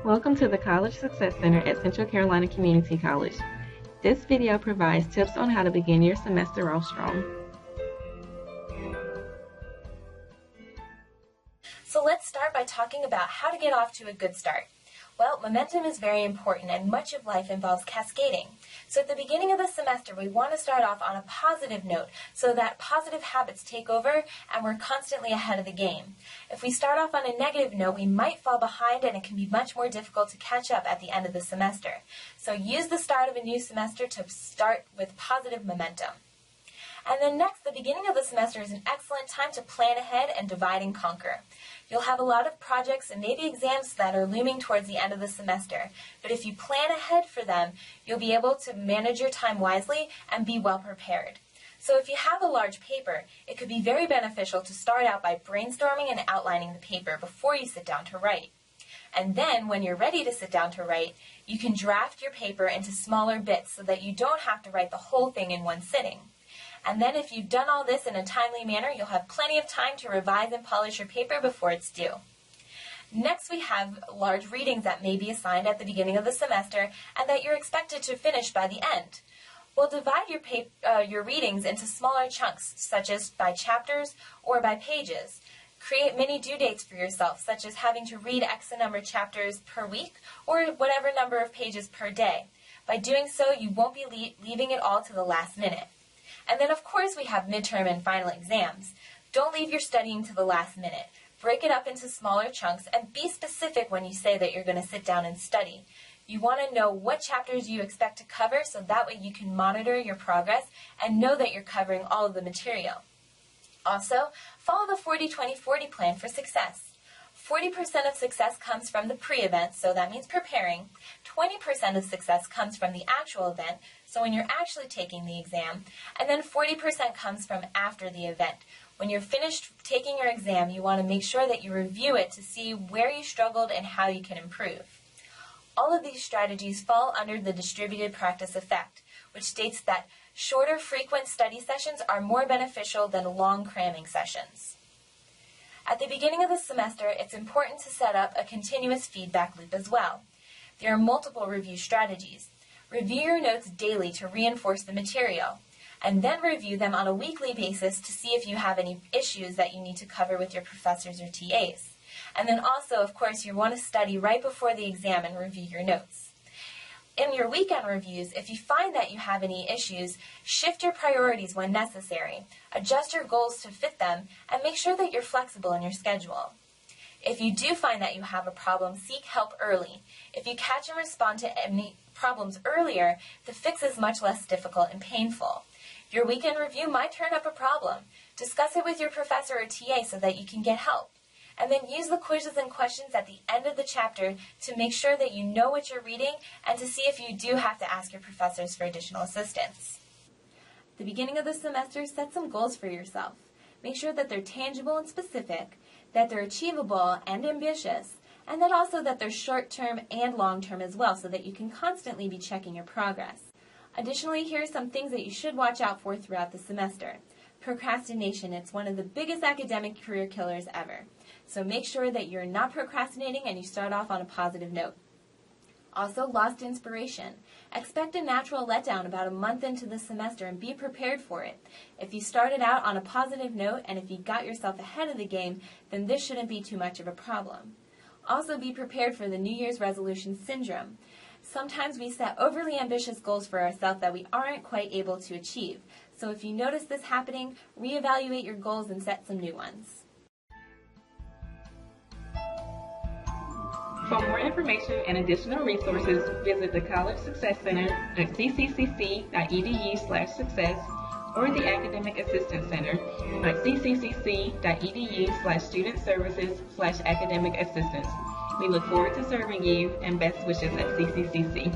Welcome to the College Success Center at Central Carolina Community College. This video provides tips on how to begin your semester off strong. So let's start by talking about how to get off to a good start. Well, momentum is very important and much of life involves cascading. So at the beginning of the semester, we want to start off on a positive note so that positive habits take over and we're constantly ahead of the game. If we start off on a negative note, we might fall behind and it can be much more difficult to catch up at the end of the semester. So use the start of a new semester to start with positive momentum. And then next, the beginning of the semester is an excellent time to plan ahead and divide and conquer. You'll have a lot of projects and maybe exams that are looming towards the end of the semester, but if you plan ahead for them, you'll be able to manage your time wisely and be well prepared. So if you have a large paper, it could be very beneficial to start out by brainstorming and outlining the paper before you sit down to write. And then, when you're ready to sit down to write, you can draft your paper into smaller bits so that you don't have to write the whole thing in one sitting. And then if you've done all this in a timely manner, you'll have plenty of time to revise and polish your paper before it's due. Next, we have large readings that may be assigned at the beginning of the semester and that you're expected to finish by the end. We'll divide your readings into smaller chunks, such as by chapters or by pages. Create mini due dates for yourself, such as having to read X number of chapters per week or whatever number of pages per day. By doing so, you won't be leaving it all to the last minute. And then, of course, we have midterm and final exams. Don't leave your studying to the last minute. Break it up into smaller chunks and be specific when you say that you're going to sit down and study. You want to know what chapters you expect to cover so that way you can monitor your progress and know that you're covering all of the material. Also, follow the 40-20-40 plan for success. 40% of success comes from the pre-event, so that means preparing. 20% of success comes from the actual event, so when you're actually taking the exam. And then 40% comes from after the event. When you're finished taking your exam, you want to make sure that you review it to see where you struggled and how you can improve. All of these strategies fall under the distributed practice effect, which states that shorter, frequent study sessions are more beneficial than long cramming sessions. At the beginning of the semester, it's important to set up a continuous feedback loop as well. There are multiple review strategies. Review your notes daily to reinforce the material, and then review them on a weekly basis to see if you have any issues that you need to cover with your professors or TAs. And then also, of course, you want to study right before the exam and review your notes. In your weekend reviews, if you find that you have any issues, shift your priorities when necessary, adjust your goals to fit them, and make sure that you're flexible in your schedule. If you do find that you have a problem, seek help early. If you catch and respond to any problems earlier, the fix is much less difficult and painful. Your weekend review might turn up a problem. Discuss it with your professor or TA so that you can get help. And then use the quizzes and questions at the end of the chapter to make sure that you know what you're reading and to see if you do have to ask your professors for additional assistance. At the beginning of the semester, set some goals for yourself. Make sure that they're tangible and specific, that they're achievable and ambitious, and that also that they're short-term and long-term as well so that you can constantly be checking your progress. Additionally, here are some things that you should watch out for throughout the semester. Procrastination, it's one of the biggest academic career killers ever. So make sure that you're not procrastinating and you start off on a positive note. Also, lost inspiration. Expect a natural letdown about a month into the semester and be prepared for it. If you started out on a positive note and if you got yourself ahead of the game, then this shouldn't be too much of a problem. Also, be prepared for the New Year's resolution syndrome. Sometimes we set overly ambitious goals for ourselves that we aren't quite able to achieve. So if you notice this happening, reevaluate your goals and set some new ones. For more information and additional resources, visit the College Success Center at cccc.edu/success or the Academic Assistance Center at cccc.edu/student-services/academic assistance. We look forward to serving you, and best wishes at CCCC.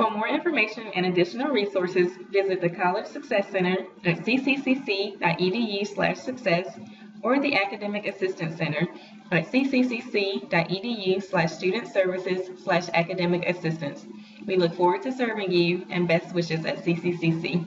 For more information and additional resources, visit the College Success Center at cccc.edu/success or the Academic Assistance Center at cccc.edu/student-services/academic assistance. We look forward to serving you, and best wishes at CCCC.